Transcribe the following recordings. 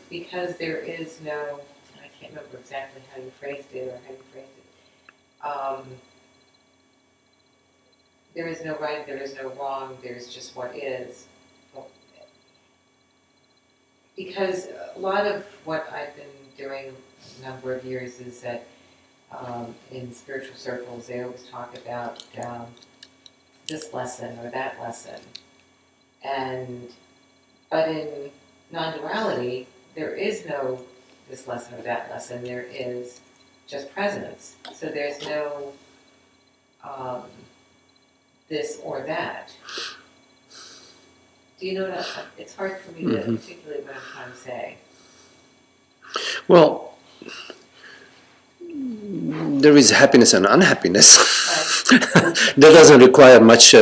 because there is no, I can't remember exactly how you phrased it or how you phrased it. There is no right, there is no wrong, there's just what is. Because a lot of what I've been doing a number of years is that in spiritual circles they always talk about this lesson or that lesson. But in non-duality, there is no this lesson or that lesson, there is just presence. So there's no this or that. Do you know what it's hard for me to articulate what I'm trying to say. Well, there is happiness and unhappiness. Right. That doesn't require much.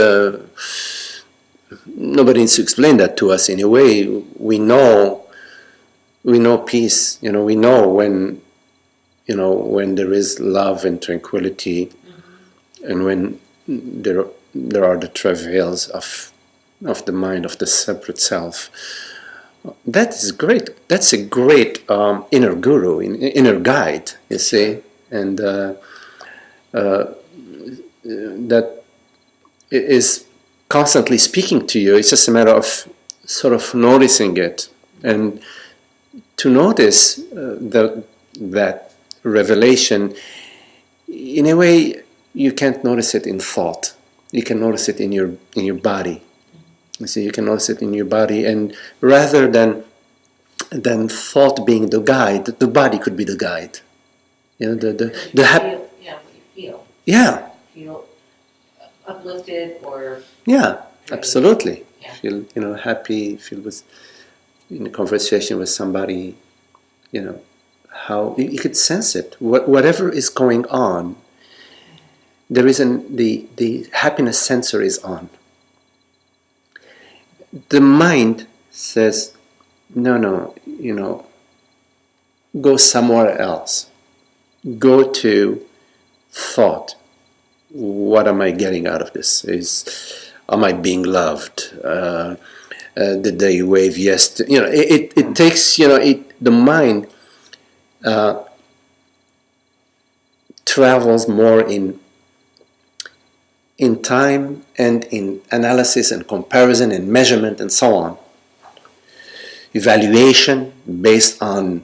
Nobody needs to explain that to us in a way. We know peace. We know when there is love and tranquility, and when there are the travails of the mind, of the separate self. That is great. That's a great inner guru, inner guide, you see, and that is constantly speaking to you. It's just a matter of sort of noticing it, and to notice that revelation. In a way, you can't notice it in thought. You can notice it in your body. You see, you can notice it in your body, and rather than thought being the guide, the body could be the guide. What you feel. Yeah. Feel uplifted or. Yeah, absolutely. Yeah. Feel happy. Feel in a conversation with somebody. How you could sense it. Whatever is going on, there isn't the happiness sensor is on. The mind says, no, go somewhere else. Go to thought. What am I getting out of this? Am I being loved? Did they wave yes? It takes, the mind travels more in time and in analysis and comparison and measurement and so on. Evaluation based on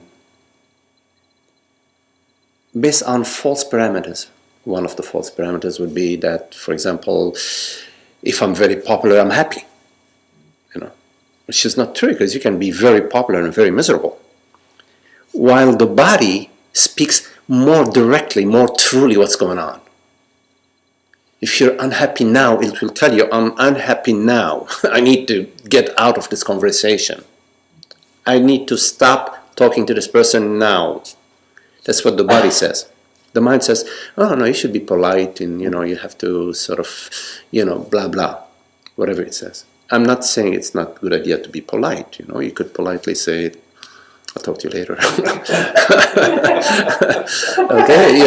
false parameters. One of the false parameters would be that, for example, if I'm very popular, I'm happy. Which is not true, because you can be very popular and very miserable. While the body speaks more directly, more truly what's going on. If you're unhappy now, it will tell you, I'm unhappy now. I need to get out of this conversation. I need to stop talking to this person now. That's what the body says. The mind says, oh no, you should be polite, and you have to sort of, blah blah, whatever it says. I'm not saying it's not a good idea to be polite. You could politely say, I'll talk to you later. Okay,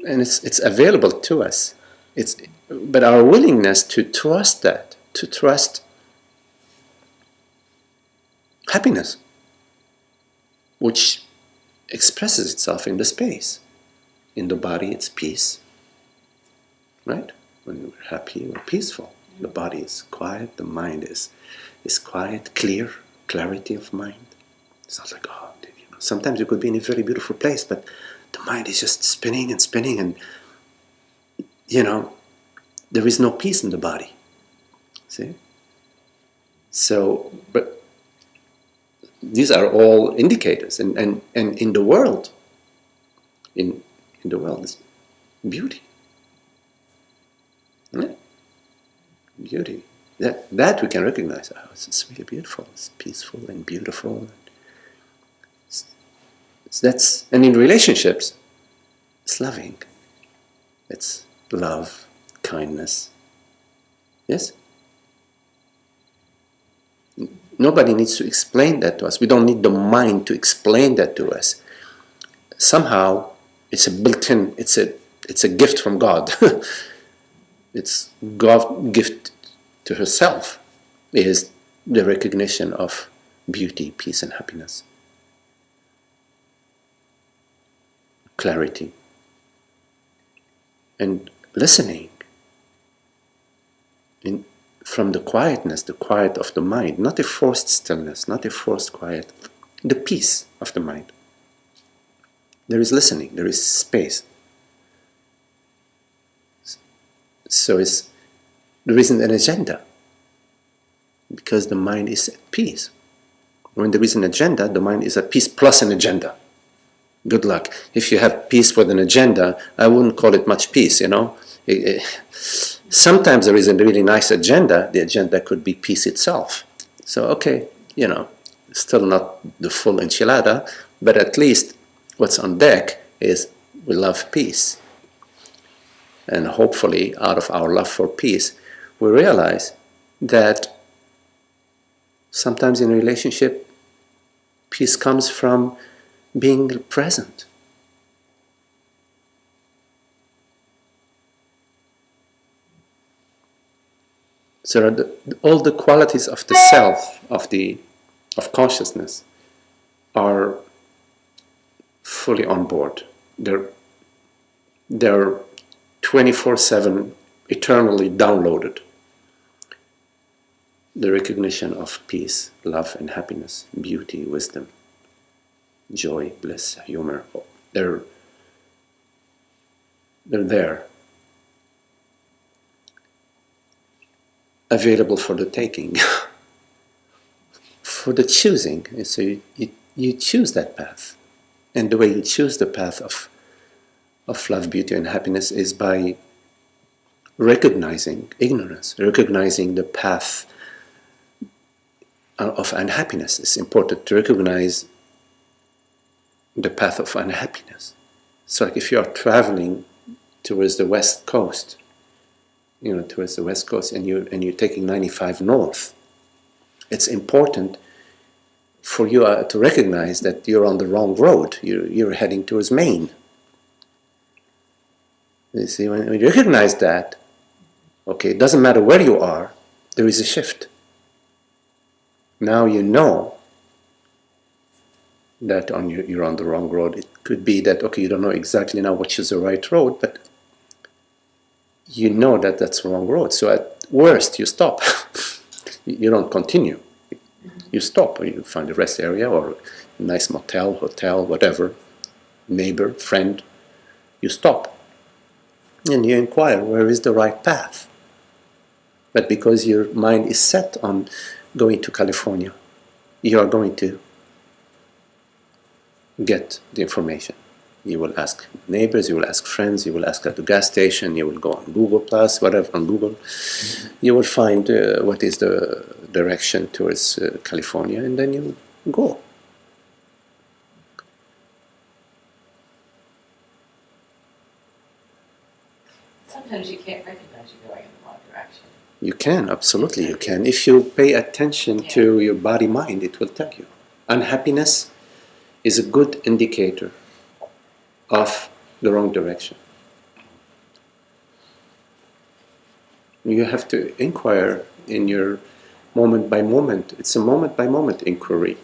and it's available to us. But our willingness to trust that, to trust happiness, which expresses itself in the space. In the body, it's peace, right? When we're happy, we're peaceful. The body is quiet, the mind is quiet, clear, clarity of mind. It's not like, sometimes you could be in a very beautiful place, but the mind is just spinning and spinning, and there is no peace in the body. See? So, but these are all indicators, and in the world, in the world is beauty. Right? Beauty. That we can recognize. Oh, it's really beautiful. It's peaceful and beautiful. And in relationships, it's loving. It's love, kindness. Yes? Nobody needs to explain that to us. We don't need the mind to explain that to us. Somehow, it's a built-in, it's It's a gift from God. It's God's gift to herself is the recognition of beauty, peace, and happiness. Clarity. And listening from the quietness, the quiet of the mind, not a forced stillness, not a forced quiet, the peace of the mind. There is listening, there is space. So there isn't an agenda, because the mind is at peace. When there is an agenda, the mind is at peace plus an agenda. Good luck. If you have peace with an agenda, I wouldn't call it much peace, you know. Sometimes there is a really nice agenda. The agenda could be peace itself. So, okay, you know, still not the full enchilada, but at least what's on deck is we love peace. And hopefully, out of our love for peace, we realize that sometimes in a relationship, peace comes from being present. So all the qualities of the self, of consciousness, are fully on board. They're 24/7, eternally downloaded. The recognition of peace, love, and happiness, beauty, wisdom, joy, bliss, humor, they're there, available for the taking, for the choosing. So you choose that path, and the way you choose the path of love, beauty, and happiness is by recognizing ignorance, recognizing the path of unhappiness. It's important to recognize the path of unhappiness. So like if you are traveling towards the west coast, towards the west coast, and you're taking 95 north, it's important for you to recognize that you're on the wrong road. You're heading towards Maine. You see, when you recognize that, okay, it doesn't matter where you are, there is a shift. Now you know that you're on the wrong road. It could be that, okay, you don't know exactly now which is the right road, but you know that that's the wrong road. So at worst, you stop. You don't continue. You stop, or you find a rest area or a nice motel, hotel, whatever, neighbor, friend. You stop. And you inquire, where is the right path? But because your mind is set on going to California, you are going to get the information. You will ask neighbors, you will ask friends, you will ask at the gas station, you will go on Google Plus, whatever, on Google. You will find what is the direction towards California, and then you go. Sometimes you can't recognize you're going in the wrong direction. You can, absolutely you can. If you pay attention to your body-mind, it will tell you. Unhappiness is a good indicator of the wrong direction. You have to inquire in your moment by moment. It's a moment by moment inquiry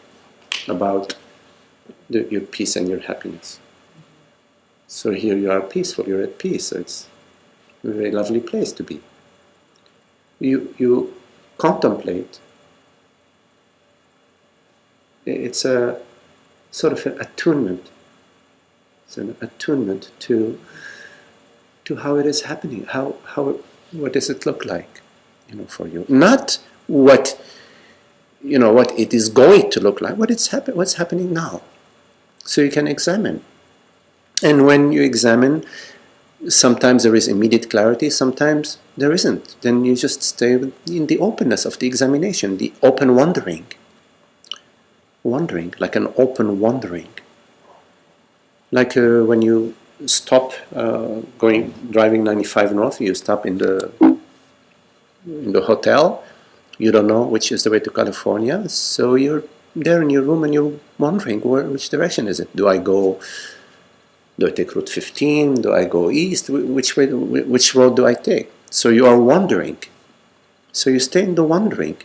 about your peace and your happiness. So here you are peaceful, you're at peace. So it's a very lovely place to be. You contemplate. It's a sort of an attunement. It's an attunement to how it is happening. What does it look like, for you? Not what it is going to look like. What's happening now? So you can examine. And when you examine, sometimes there is immediate clarity, sometimes there isn't. Then you just stay in the openness of the examination, the open wondering. Wondering, like an open wandering. Like when you stop driving 95 north, you stop in the hotel, you don't know which is the way to California, so you're there in your room and you're wondering which direction is it. Do I go Do I take route 15? Do I go east? Which road do I take? So you are wondering. So you stay in the wondering,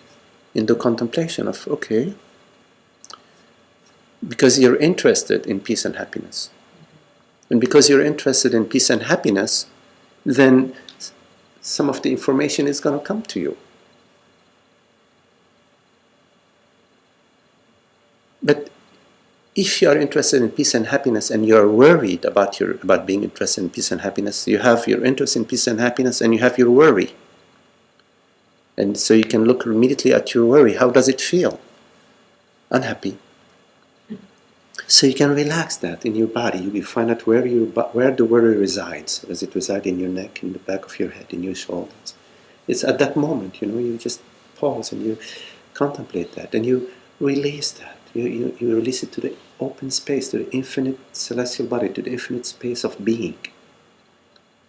in the contemplation of, okay, because you're interested in peace and happiness. And because you're interested in peace and happiness, then some of the information is going to come to you. But if you are interested in peace and happiness and you are worried about being interested in peace and happiness, you have your interest in peace and happiness and you have your worry. And so you can look immediately at your worry. How does it feel? Unhappy. So you can relax that in your body. You will find out where the worry resides. Does it reside in your neck, in the back of your head, in your shoulders? It's at that moment, you just pause and you contemplate that and you release that. You release it to the open space, to the infinite celestial body, to the infinite space of being.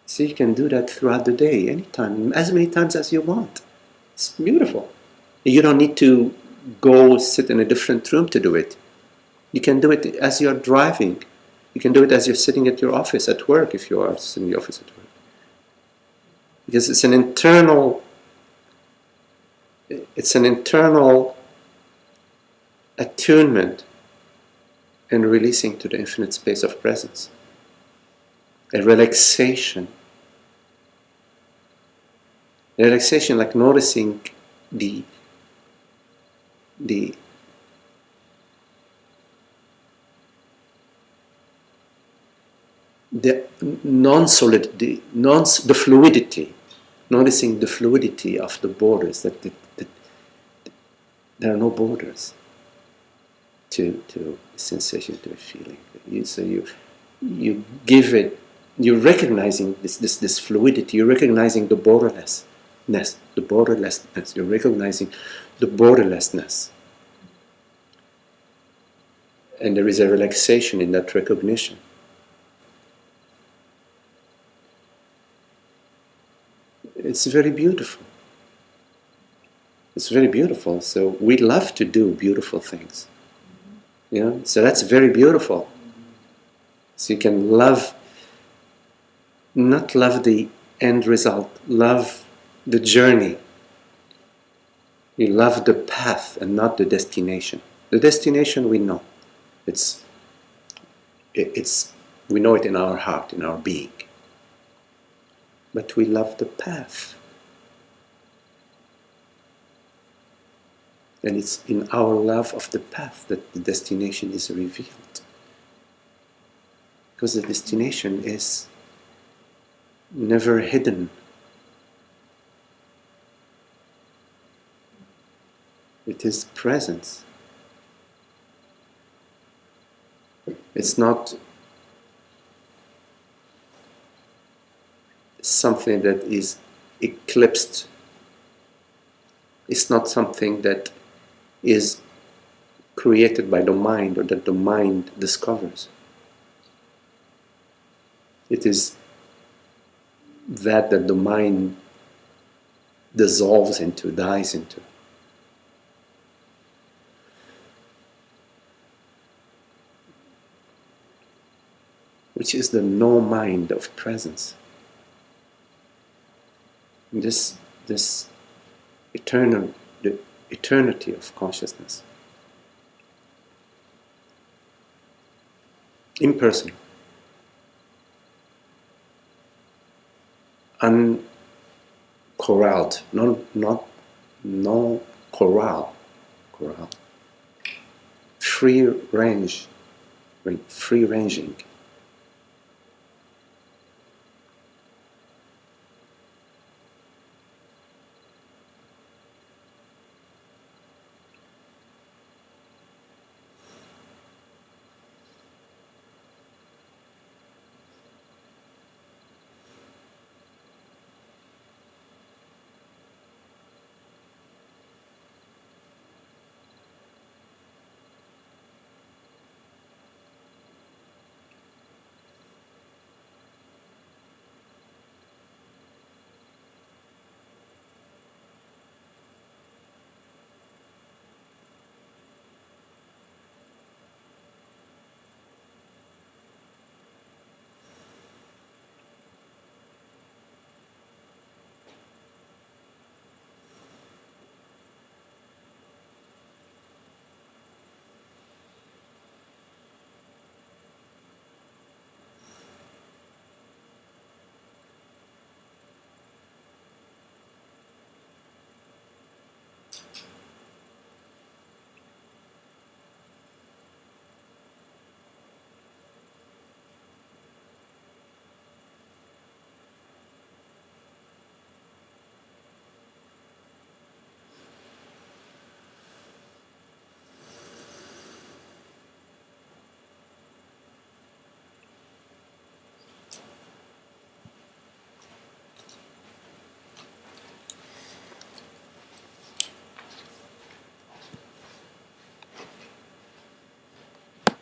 So you can do that throughout the day, anytime, as many times as you want. It's beautiful. You don't need to go sit in a different room to do it. You can do it as you're driving. You can do it as you're sitting at your office at work, if you are sitting in the office at work. Because it's an internal attunement and releasing to the infinite space of presence. A relaxation. A relaxation, like noticing the non-solidity, the fluidity, noticing the fluidity of the borders, that there are no borders to a sensation, to a feeling. So you give it, you're recognizing this fluidity, you're recognizing the borderlessness, you're recognizing the borderlessness. And there is a relaxation in that recognition. It's very beautiful. It's very beautiful. So we love to do beautiful things. So that's very beautiful. So you can not love the end result, love the journey. You love the path and not the destination. The destination we know. We know it in our heart, in our being. But we love the path. And it's in our love of the path that the destination is revealed. Because the destination is never hidden. It is presence. It's not something that is eclipsed. It's not something that is created by the mind or that the mind discovers. It is that the mind dissolves into, dies into. Which is the no mind of presence. This the eternity of consciousness. Impersonal. Uncorralled. No corral. Free ranging.